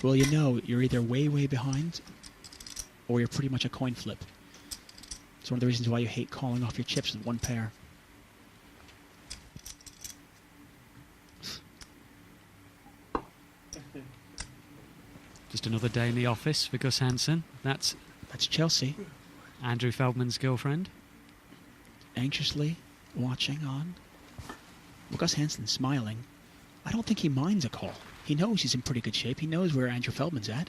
well, you know you're either way, way behind or you're pretty much a coin flip. It's one of the reasons why you hate calling off your chips with one pair. Just another day in the office for Gus Hansen. That's Chelsea. Andrew Feldman's girlfriend. Anxiously watching on. Well, Gus Hansen's smiling. I don't think he minds a call. He knows he's in pretty good shape. He knows where Andrew Feldman's at.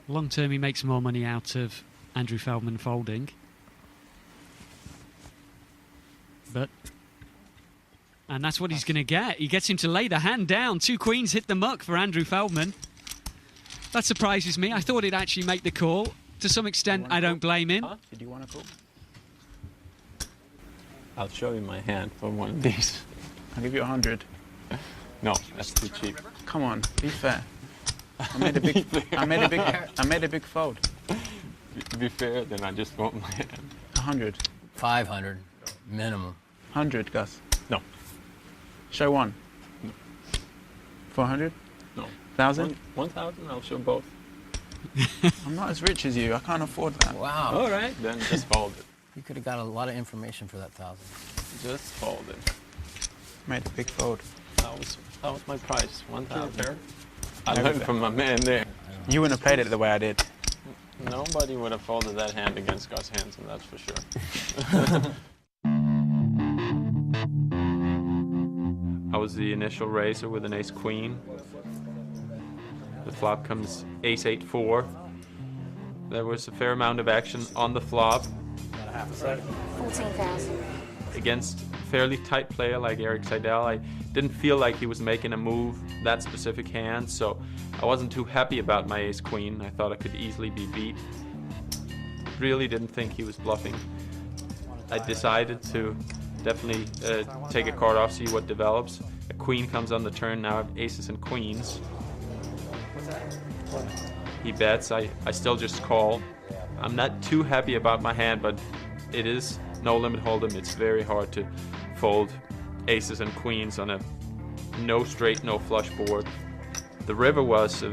Long term, he makes more money out of Andrew Feldman folding. And that's what he's going to get. He gets him to lay the hand down. 2 queens hit the muck for Andrew Feldman. That surprises me. I thought he'd actually make the call. To some extent, I don't blame him. Did you want to call? I'll show you my hand for one of these. I'll give you 100. No, that's too cheap. Come on, be fair. I made a big, I made a big fold. To be fair, then I just want my hand. 100. 500 minimum. 100, Gus. No. Show one. No. 400? No. 1,000? 1,000, I'll show both. I'm not as rich as you. I can't afford that. Wow. All right, then just fold it. You could have got a lot of information for that 1,000. Just fold it. Made a big fold. That was my price, 1,000. I learned from my man there. You wouldn't have played it the way I did. Nobody would have folded that hand against Gus Hansen, that's for sure. I was the initial raiser with an ace-queen. The flop comes ace-8-4. There was a fair amount of action on the flop. 14,000. Against a fairly tight player like Erik Seidel, I didn't feel like he was making a move that specific hand, so I wasn't too happy about my ace-queen. I thought I could easily be beat. Really didn't think he was bluffing. I decided to definitely take a card off, see what develops. A queen comes on the turn, now I have aces and queens. He bets, I still just call. I'm not too happy about my hand, but it is no limit hold'em. It's very hard to fold aces and queens on a no straight, no flush board. The river was a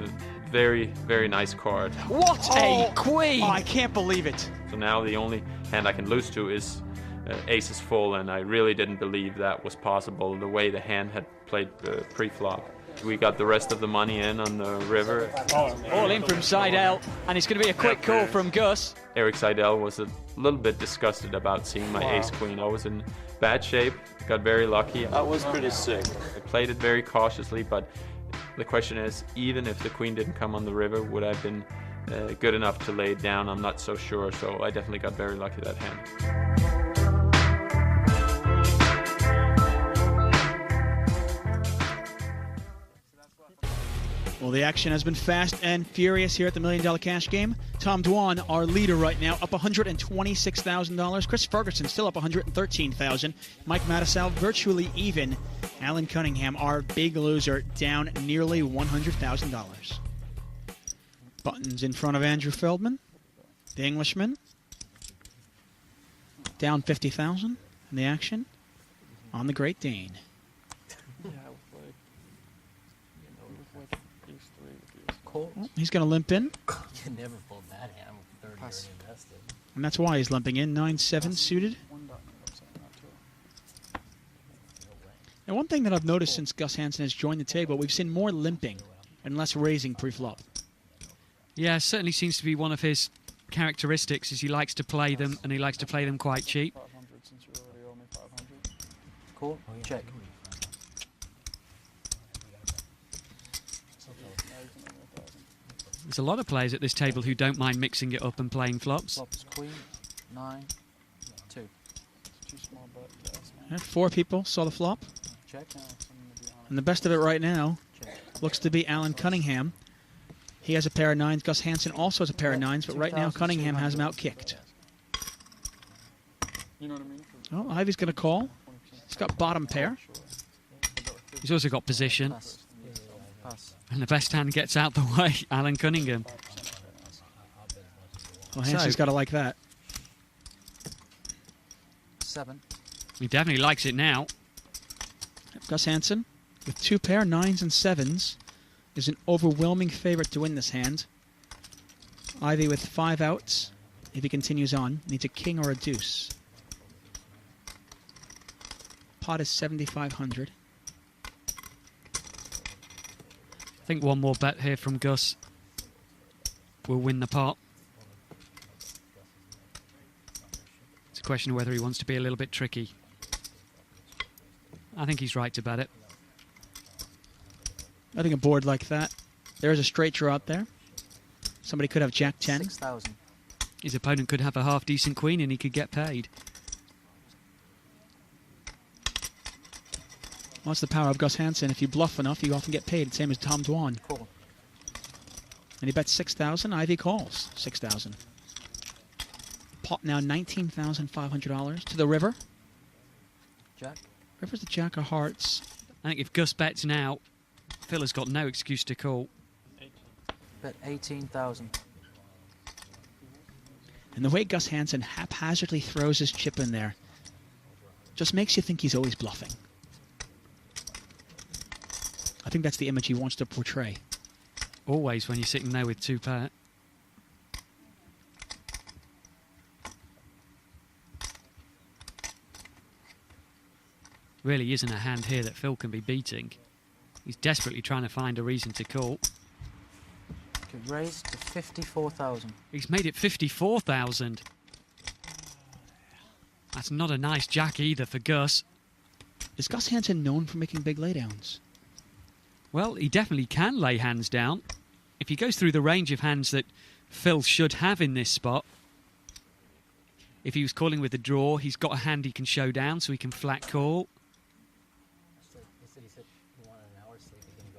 very, very nice card. What a queen! Oh, I can't believe it. So now the only hand I can lose to is aces full, and I really didn't believe that was possible the way the hand had played pre-flop. We got the rest of the money in on the river. All in from Seidel, and it's going to be a quick call from Gus. Erik Seidel was a little bit disgusted about seeing my ace-queen. I was in bad shape, got very lucky. I was pretty sick. I played it very cautiously, but the question is, even if the queen didn't come on the river, would I have been good enough to lay it down? I'm not so sure, so I definitely got very lucky that hand. Well, the action has been fast and furious here at the $1 Million Cash Game. Tom Dwan, our leader right now, up $126,000. Chris Ferguson still up $113,000. Mike Mattisau virtually even. Alan Cunningham, our big loser, down nearly $100,000. Buttons in front of Andrew Feldman, the Englishman, down $50,000 in the action on the Great Dane. Cold. Well, he's going to limp in. You never fold that hand with 30 years invested. And that's why he's limping in. 9-7 suited. Now, one thing that I've noticed since Gus Hansen has joined the table, we've seen more limping and less raising pre-flop. Yeah, certainly seems to be one of his characteristics, is he likes to play them, and he likes to play them quite cheap. Cool. Check. There's a lot of players at this table who don't mind mixing it up and playing flops. Flop is queen, 9, 2. Yeah, 4 people saw the flop. Check. And the best of it right now looks to be Alan Cunningham. He has a pair of 9s. Gus Hansen also has a pair of 9s, but right now Cunningham has him out-kicked. Oh, Ivy's going to call. He's got bottom pair. He's also got position. And the best hand gets out the way, Alan Cunningham. Well, Hansen's got to like that. 7. He definitely likes it now. Gus Hansen with 2 pair, 9s and 7s. is an overwhelming favorite to win this hand. Ivy with 5 outs. If he continues on, needs a king or a deuce. Pot is 7,500. I think one more bet here from Gus will win the pot. It's a question of whether he wants to be a little bit tricky. I think he's right to bet it. I think a board like that, there's a straight draw out there. Somebody could have Jack 10. 6,000. His opponent could have a half-decent queen and he could get paid. Well, that's the power of Gus Hansen. If you bluff enough, you often get paid. Same as Tom Dwan. Call. And he bets 6,000. Ivy calls 6,000. Pot now $19,500 to the river. Jack. River's the Jack of Hearts. I think if Gus bets now, Phil has got no excuse to call. Bet 18,000. And the way Gus Hansen haphazardly throws his chip in there just makes you think he's always bluffing. I think that's the image he wants to portray. Always when you're sitting there with 2 pair. Really isn't a hand here that Phil can be beating. He's desperately trying to find a reason to call. Could raise to 54,000. He's made it 54,000. That's not a nice jack either for Gus. Is Gus Hansen known for making big laydowns? Well, he definitely can lay hands down. If he goes through the range of hands that Phil should have in this spot, if he was calling with a draw, he's got a hand he can show down so he can flat call.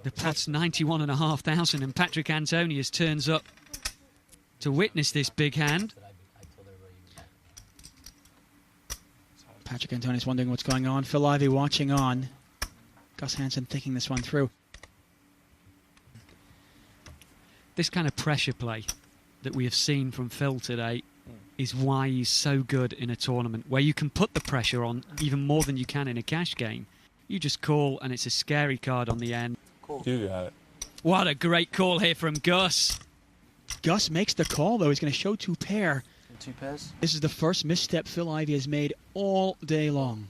The pot's 91,500 and Patrick Antonius turns up to witness this big hand. Patrick Antonius wondering what's going on. Phil Ivey watching on. Gus Hansen thinking this one through. This kind of pressure play that we have seen from Phil today is why he's so good in a tournament, where you can put the pressure on even more than you can in a cash game. You just call and it's a scary card on the end. Call. You got it. What a great call here from Gus. Gus makes the call, though. He's going to show 2 pair. 2 pairs. This is the first misstep Phil Ivey has made all day long.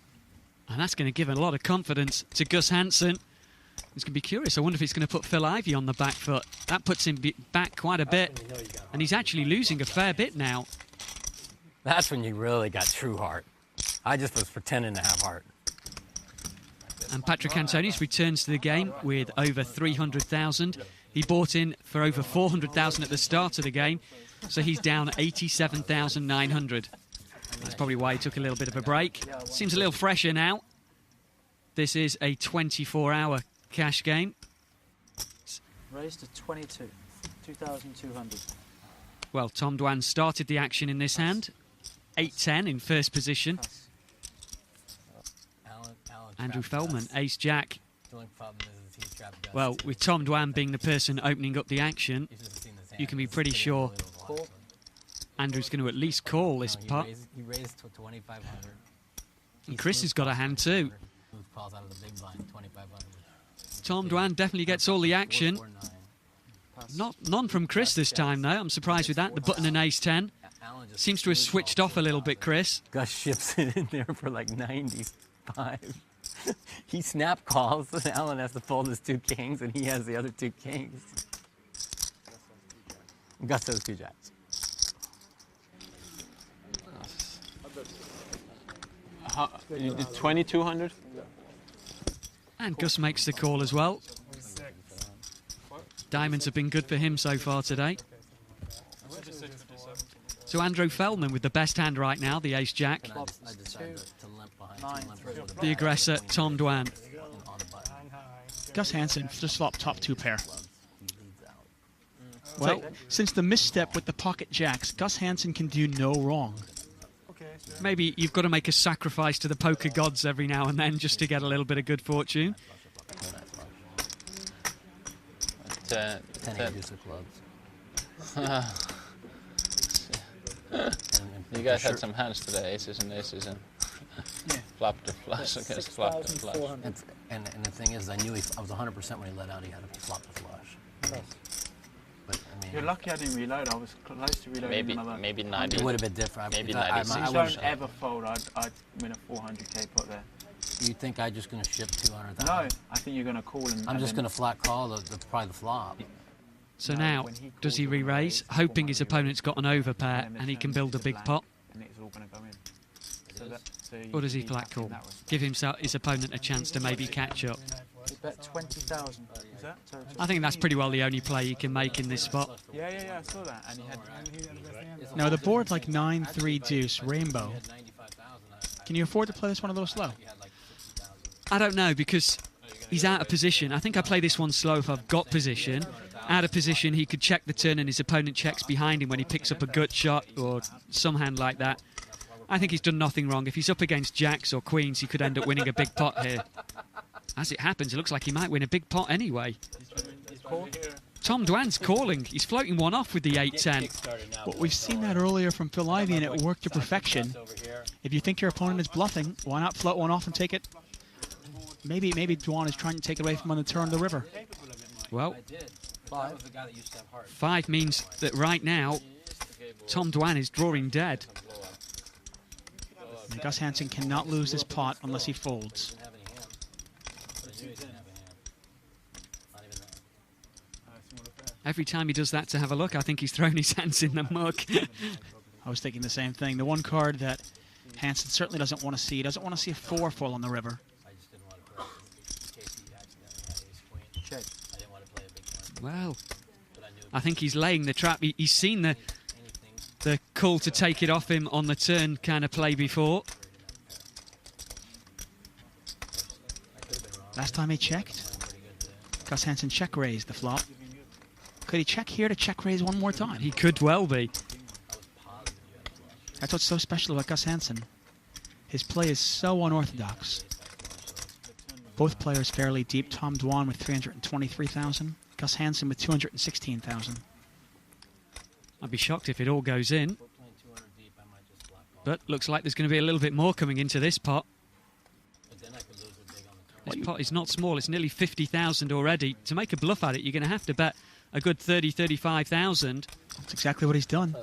And that's going to give a lot of confidence to Gus Hansen. He's going to be curious. I wonder if he's going to put Phil Ivey on the back foot. That puts him back quite a bit. And he's actually losing a fair bit now. That's when you really got true heart. I just was pretending to have heart. And Patrick Antonius returns to the game with over 300,000. He bought in for over 400,000 at the start of the game, so he's down 87,900. That's probably why he took a little bit of a break. Seems a little fresher now. This is a 24-hour cash game. Raised to 22. 2,200. Well, Tom Dwan started the action in this hand. 8-10 in first position. Pass. Andrew Feldman, ace-jack. The only problem is he's trapped Gus. Well, with Tom Dwan being the person opening up the action, He's just seen this hand. you can be He's pretty getting sure a little Call. lost. Andrew's going to at least call this No, pot. He raised to 2,500. And Chris has got a hand too. Smooth calls out of the big blind, 2,500. Tom Dwan definitely gets all the action. 449. None from Chris this time, though. I'm surprised with that. The button and ace-10. Alan just Seems to have smooth switched calls off a little bit, Chris. Gus ships it in there for like 95. He snap calls, and Alan has to fold his 2 kings, and he has the other 2 kings. Gus has 2 jacks. You did 2,200? And Gus makes the call as well. Diamonds have been good for him so far today. So Andrew Feldman with the best hand right now, the ace-jack. Flop I decided to limp behind. 9, to limp 3. The aggressor, Tom Dwan. on the button. Gus Hansen just flopped top 2 pair. He leads out. Well, since the misstep with the pocket jacks, Gus Hansen can do no wrong. Maybe you've got to make a sacrifice to the poker gods every now and then just to get a little bit of good fortune. 10 aces of clubs. You guys had some hands today, aces and aces. And Yeah. Flop to flush against flop to flush. 6,400. And the thing is, I knew I was 100% when he let out. He had a flop to flush. Yes. But I mean, You're lucky I didn't reload. I was close to reloading another. Maybe it 90. would have been different. Maybe I 96. Please would've- don't ever fold. I'd win a 400k pot there. You think I'm just going to ship 200,000? No, I think you're going to call and. I'm just going to flat call probably the flop. So No, now, when he does he calls, re-raise, it's hoping his 400, opponent's got an overpair and and he then can turns build a to big black, pot? And it's all going to go in. So Or does he you flat tap in call? that respect. Give his opponent a chance to maybe catch up. He bet 20,000. Is that? Total. I think that's pretty well the only play he can make in this spot. Yeah, I saw that. And he had. Now the board like 9-3 deuce rainbow. Can you afford to play this one a little slow? I don't know, because he's out of position. I think I play this one slow if I've got position. Out of position, he could check the turn and his opponent checks behind him when he picks up a gut shot or some hand like that. I think he's done nothing wrong. If he's up against jacks or queens, he could end up winning a big pot here. As it happens, it looks like he might win a big pot anyway. Tom Dwan's calling. He's floating one off with the 8-10. Well, we've seen that earlier from Phil Ivey, and it worked to perfection. If you think your opponent is bluffing, why not float one off and take it? Maybe Dwan is trying to take it away from on the turn of the river. Well, 5. 5 means that right now, Tom Dwan is drawing dead. And Gus Hansen cannot lose this pot unless he folds. Every time he does that to have a look, I think he's thrown his hands in the muck. I was thinking the same thing. The one card that Hansen certainly doesn't want to see. He doesn't want to see a 4 fall on the river. Check. Well, I think he's laying the trap. He's seen the call to take it off him on the turn kind of play before. Last time he checked, Gus Hansen check raised the flop. Could he check here to check raise one more time? He could well be. That's what's so special about Gus Hansen. His play is so unorthodox. Both players fairly deep. Tom Dwan with 323,000. Gus Hansen with 216,000. I'd be shocked if it all goes in. But looks like there's going to be a little bit more coming into this pot. This pot is not small. It's nearly 50,000 already. To make a bluff at it, you're going to have to bet a good 30, 35,000. That's exactly what he's done.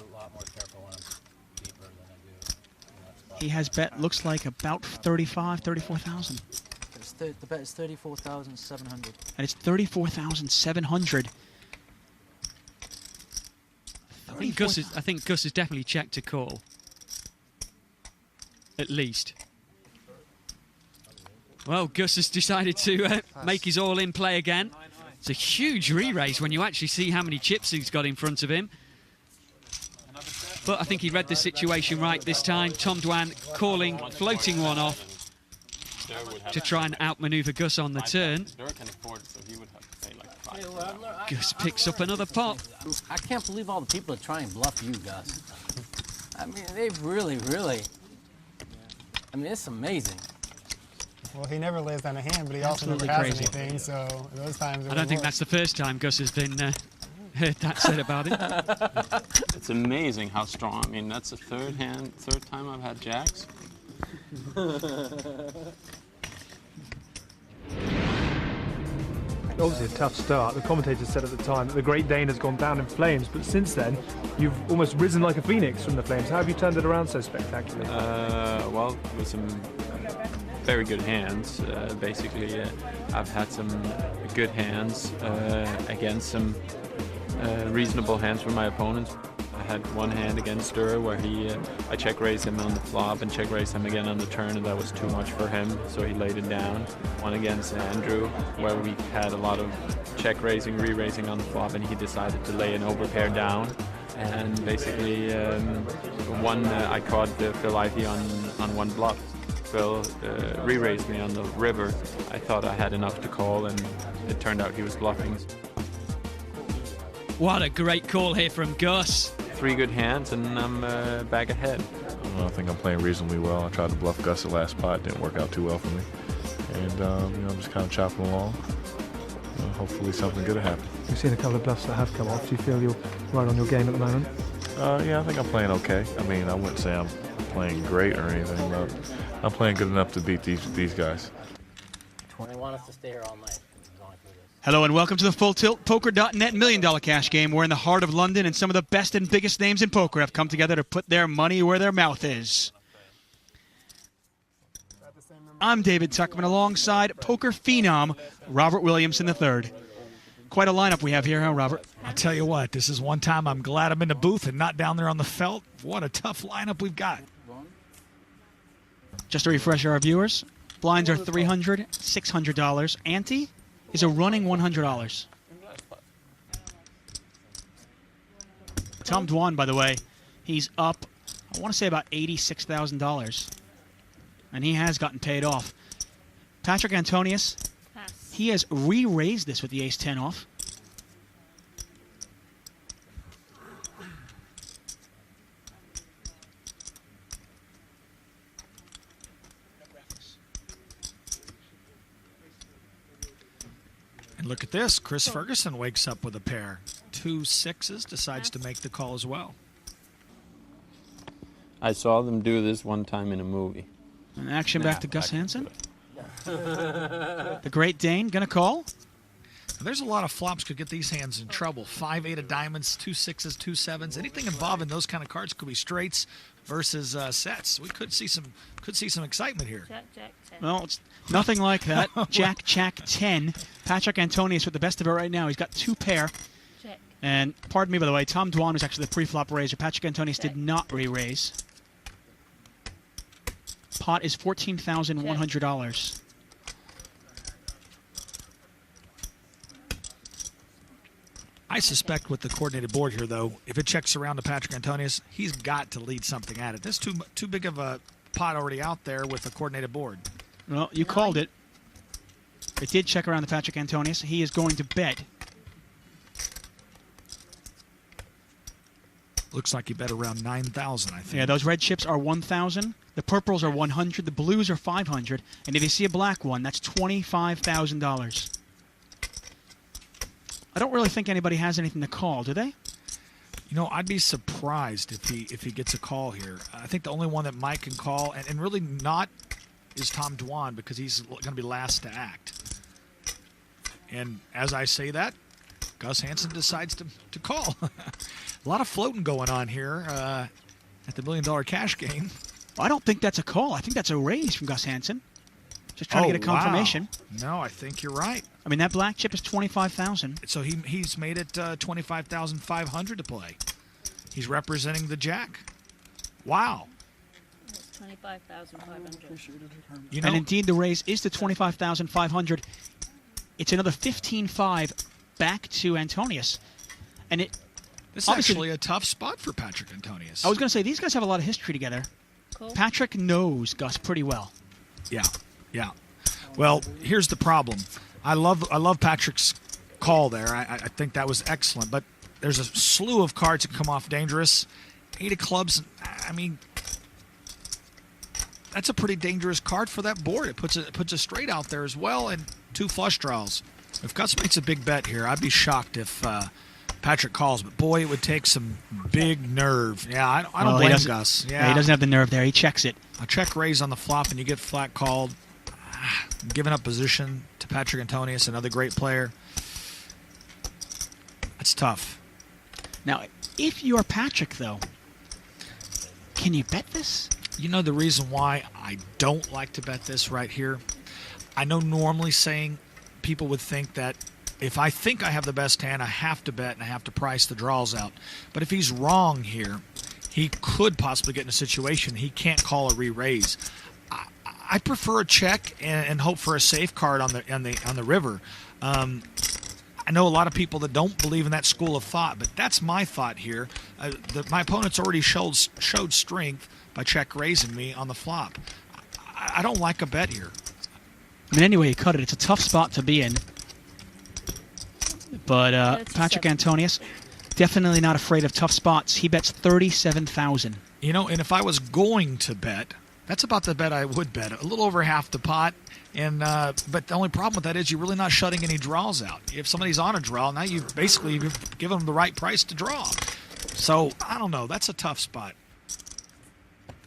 He has bet, looks like, about 35, 34,000. The bet is 34,700. And it's 34,700. I think Gus has definitely checked to call. At least. Well, Gus has decided to make his all-in play again. It's a huge re-raise when you actually see how many chips he's got in front of him. But I think he read the situation right this time. Tom Dwan calling, floating one off to try and outmaneuver Gus on the turn. Gus picks up another pot. I can't believe all the people that try and bluff you, Gus. I mean, they've really, I mean, it's amazing. Well, he never lays down a hand, but he also Absolutely never has crazy. anything, so those times I don't think that's the first time Gus has been heard that said about him. It's amazing how strong. I mean, that's the third time I've had jacks. Obviously a tough start. The commentators said at the time that the Great Dane has gone down in flames, but since then you've almost risen like a phoenix from the flames. How have you turned it around so spectacularly? Well, with some very good hands. Basically, I've had some good hands against some reasonable hands from my opponents. I had one hand against Durr where I check raised him on the flop and check raised him again on the turn, and that was too much for him, so he laid it down. One against Andrew where we had a lot of check raising, re-raising on the flop, and he decided to lay an overpair down. And basically, one I caught Phil Ivey on one bluff. Phil re-raised me on the river. I thought I had enough to call, and it turned out he was bluffing. What a great call here from Gus. 3 good hands, and I'm back ahead. I think I'm playing reasonably well. I tried to bluff Gus the last spot. Didn't work out too well for me. And, I'm just kind of chopping along. Hopefully something good will happen. We've seen a couple of bluffs that have come off. Do you feel you're right on your game at the moment? Yeah, I think I'm playing okay. I mean, I wouldn't say I'm playing great or anything, but I'm playing good enough to beat these guys. They want us to stay here all night. Going through this. Hello and welcome to the Full Tilt Poker.net $1 Million Cash Game. We're in the heart of London, and some of the best and biggest names in poker have come together to put their money where their mouth is. I'm David Tuckman alongside poker phenom Robert Williamson III. Quite a lineup we have here, huh, Robert? I'll tell you what, this is one time I'm glad I'm in the booth and not down there on the felt. What a tough lineup we've got. Just to refresh our viewers, blinds are $300, $600. Ante is a running $100. Tom Dwan, by the way, he's up, I want to say about $86,000. And he has gotten paid off. Patrick Antonius, he has re-raised this with the ace-10 off. And look at this. Chris Ferguson wakes up with a pair. 2 6s, decides to make the call as well. I saw them do this one time in a movie. An action back to Gus Hansen. The Great Dane going to call. Now, there's a lot of flops could get these hands in trouble. 5-8 of diamonds, 2 6s, 2 7s. Anything involving those kind of cards could be straights versus sets. We could see some excitement here. Jack, 10. Well, it's nothing like that. Jack 10. Patrick Antonius with the best of it right now. He's got 2 pair. Check. And pardon me, by the way, Tom Dwan was actually the pre-flop raiser. Patrick Antonius did not re-raise. Pot is $14,100. I suspect with the coordinated board here, though, if it checks around to Patrick Antonius, he's got to lead something at it. There's too big of a pot already out there with a coordinated board. Well, you called it. It did check around to Patrick Antonius. He is going to bet. Looks like he bet around 9,000, I think. Yeah, those red chips are 1,000. The purples are 100. The blues are 500. And if you see a black one, that's $25,000. I don't really think anybody has anything to call, do they? You know, I'd be surprised if he gets a call here. I think the only one that Mike can call, and really not, is Tom Dwan, because he's going to be last to act. And as I say that, Gus Hansen decides to call. A lot of floating going on here at the $1 Million Cash Game. I don't think that's a call. I think that's a raise from Gus Hansen. Just trying to get a confirmation. Wow. No, I think you're right. I mean, that black chip is $25,000. So he's made it $25,500 to play. He's representing the jack. Wow. It's $25,500. And indeed, the raise is to $25,500. It's another $15,500 back to Antonius. And this is actually a tough spot for Patrick Antonius. I was going to say, these guys have a lot of history together. Cool. Patrick knows Gus pretty well. Yeah. Well, here's the problem. I love Patrick's call there. I think that was excellent. But there's a slew of cards that come off dangerous. 8 of clubs. I mean, that's a pretty dangerous card for that board. It puts a straight out there as well, and 2 flush draws. If Gus makes a big bet here, I'd be shocked if Patrick calls. But boy, it would take some big nerve. Yeah, I don't blame Gus. Yeah, he doesn't have the nerve there. He checks it. A check raise on the flop, and you get flat called. Giving up position to Patrick Antonius, another great player. That's tough. Now, if you're Patrick, though, can you bet this? You know the reason why I don't like to bet this right here? I know normally saying people would think that if I think I have the best hand, I have to bet and I have to price the draws out. But if he's wrong here, he could possibly get in a situation he can't call a re-raise. I prefer a check and hope for a safe card on the river. I know a lot of people that don't believe in that school of thought, but that's my thought here. My opponent's already showed strength by check raising me on the flop. I don't like a bet here. I mean, anyway, you cut it. It's a tough spot to be in. But Patrick Antonius, definitely not afraid of tough spots. He bets $37,000. You know, and if I was going to bet, that's about the bet I would bet. A little over half the pot. And but the only problem with that is you're really not shutting any draws out. If somebody's on a draw, now you've given them the right price to draw. So, I don't know. That's a tough spot.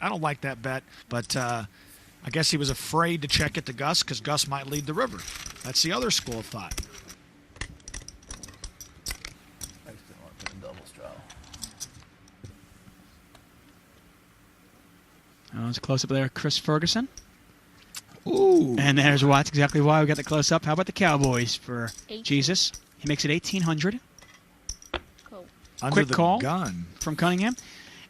I don't like that bet, but I guess he was afraid to check it to Gus because Gus might lead the river. That's the other school of thought. I just didn't want to put a double straw. It's a close-up there, Chris Ferguson. Ooh. And there's why. That's exactly why we got the close-up. How about the Cowboys for 18. Jesus? He makes it 1,800. Cool. Under Quick the call gun from Cunningham.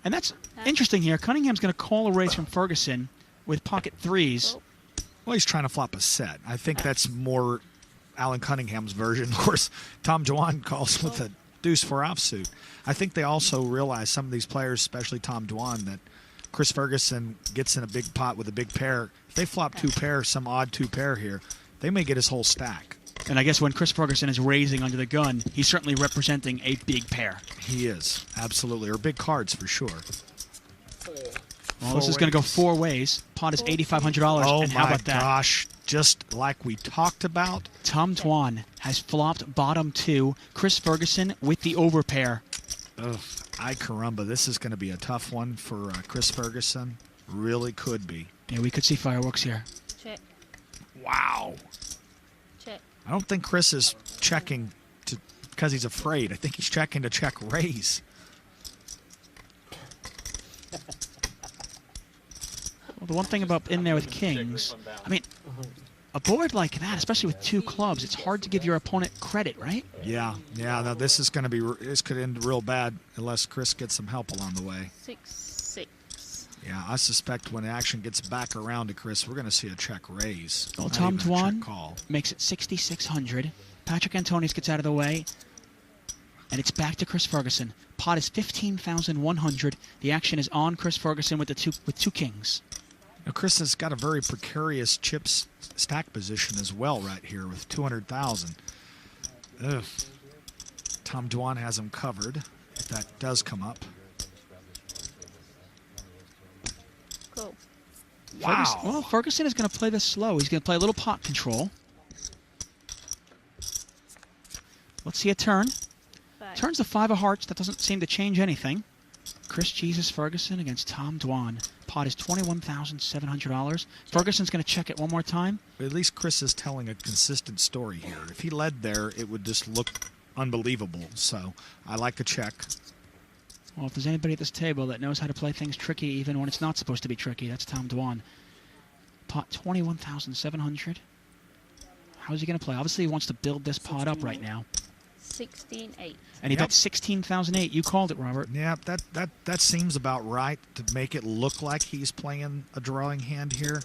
And that's interesting here. Cunningham's going to call a raise from Ferguson with pocket threes. Cool. Well, he's trying to flop a set. I think that's more Alan Cunningham's version. Of course, Tom Dwan calls with a deuce 4 offsuit. I think they also realize, some of these players, especially Tom Dwan, that Chris Ferguson gets in a big pot with a big pair. If they flop 2 pair, some odd 2 pair here, they may get his whole stack. And I guess when Chris Ferguson is raising under the gun, he's certainly representing a big pair. He is, absolutely. Or big cards for sure. Well, this is going to go 4 ways. Pot is $8,500. Oh, and how my about that? gosh. Just like we talked about. Tom Dwan has flopped bottom 2. Chris Ferguson with the overpair. Ugh, ay caramba, this is going to be a tough one for Chris Ferguson. Really could be. Yeah, we could see fireworks here. Check. Wow. Check. I don't think Chris is checking because he's afraid. I think he's checking to check raise. Well, the one thing about in there with kings, I mean, a board like that, especially with 2 clubs, it's hard to give your opponent credit, right? Yeah. Now this is going to be. This could end real bad unless Chris gets some help along the way. 6-6. Yeah, I suspect when action gets back around to Chris, we're going to see a check raise. Well, Not Tom even a check Dwan call. makes it 6,600. Patrick Antonius gets out of the way, and it's back to Chris Ferguson. Pot is 15,100. The action is on Chris Ferguson with 2 kings. Now, Chris has got a very precarious chips stack position as well right here with 200,000. Ugh. Tom Dwan has him covered if that does come up. Cool. Wow. Ferguson is going to play this slow. He's going to play a little pot control. Let's see a turn. 5. Turns the 5 of hearts. That doesn't seem to change anything. Chris Jesus Ferguson against Tom Dwan. Pot is $21,700. Ferguson's going to check it one more time. At least Chris is telling a consistent story here. If he led there, it would just look unbelievable. So I like a check. Well, if there's anybody at this table that knows how to play things tricky even when it's not supposed to be tricky, that's Tom Dwan. Pot $21,700. How's he going to play? Obviously, he wants to build this pot up right now. 16-8. And he bet 16,008. You called it, Robert. Yeah, that seems about right to make it look like he's playing a drawing hand here.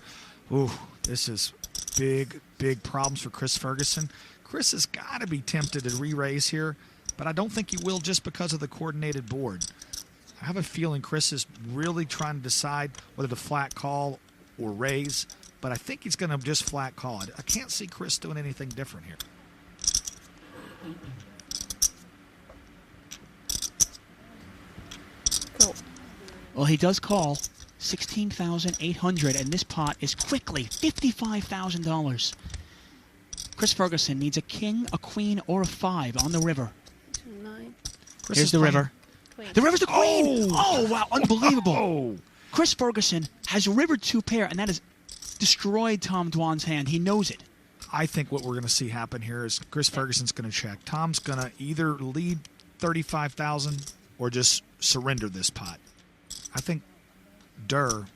Ooh, this is big problems for Chris Ferguson. Chris has got to be tempted to re-raise here, but I don't think he will just because of the coordinated board. I have a feeling Chris is really trying to decide whether to flat call or raise, but I think he's going to just flat call it. I can't see Chris doing anything different here. Cool. Well, he does call 16,800, and this pot is quickly $55,000. Chris Ferguson needs a king, a queen, or a 5 on the river. 9. Here's the river. Queen. The river's the queen! Oh, wow, unbelievable. Oh. Chris Ferguson has rivered 2 pair, and that has destroyed Tom Dwan's hand. He knows it. I think what we're going to see happen here is Chris Ferguson's going to check. Tom's going to either lead 35,000 or just surrender this pot. I think Durr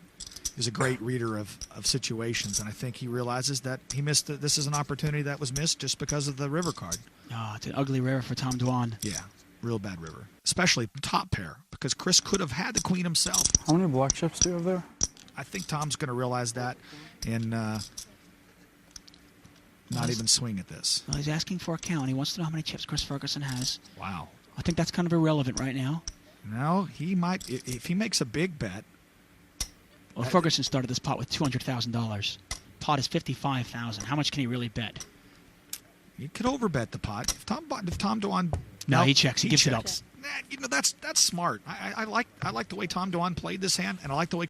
is a great reader of situations, and I think he realizes that he missed this is an opportunity that was missed just because of the river card. Oh, it's an ugly river for Tom Dwan. Yeah, real bad river. Especially top pair, because Chris could have had the queen himself. How many black chips do you have there? I think Tom's going to realize that and not even swing at this. Well, he's asking for a count. He wants to know how many chips Chris Ferguson has. Wow. I think that's kind of irrelevant right now. No, he might. If he makes a big bet. Well, Ferguson started this pot with $200,000. Pot is $55,000. How much can he really bet? He could overbet the pot. If Tom Dwan. No, he checks. He gives it up. That's smart. I like the way Tom Dwan played this hand, and I like the way